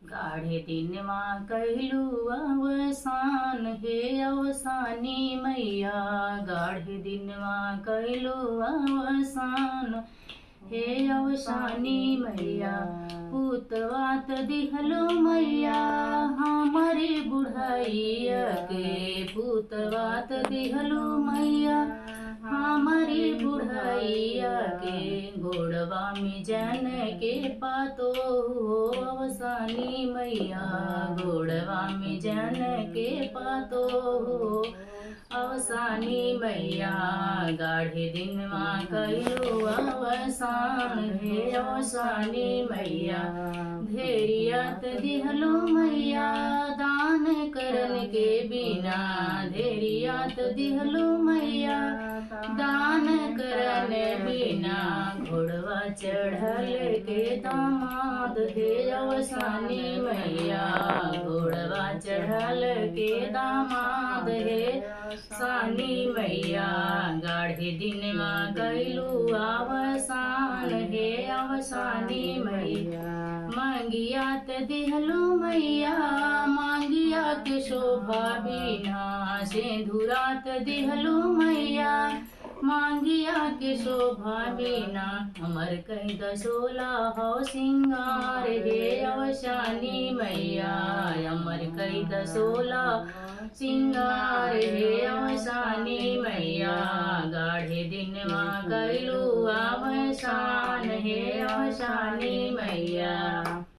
गाढ़े दिनवा कहलू अवसान हे अवसानी मैया। गाढ़े दिनवा कहलू अवसान हे अवसानी मैया। पूतवात दिहलो मैया हमारी बुढ़ैया के। पूतवात दिहलो मैया हमारी बुढ़ैया के। गोड़वा में जन के पातो हो अवसानी मैया। गोड़वा में जन के पातो हो अवसानी मैया। गाढ़े दिनवा कहलू अवसान हे अवसानी मैया। धेरियत दिहलो मैया दान करन के बिना। धेरियत दिहलो मैया दान करन बिना। घोड़वा चढ़ल के दामाद हे अवसानी मैया। घोड़वा चढ़ल के दामाद हे अवसानी मैया। गाढ़े दिनवा कहलू अवसान हे अवसानी मैया। मांगियात दिहलो मैया मांगिया के शोभा बिना। सिंदूरात दिहलो मैया मांगिया के शोभा बिना। अमर कहीं दसोला हो सिंगार हे अवसानी मैया। अमर कहीं दसोला सिंगार हे अवसानी मैया। गाढ़े दिनवा कहलू अवसान हे अवसानी मैया।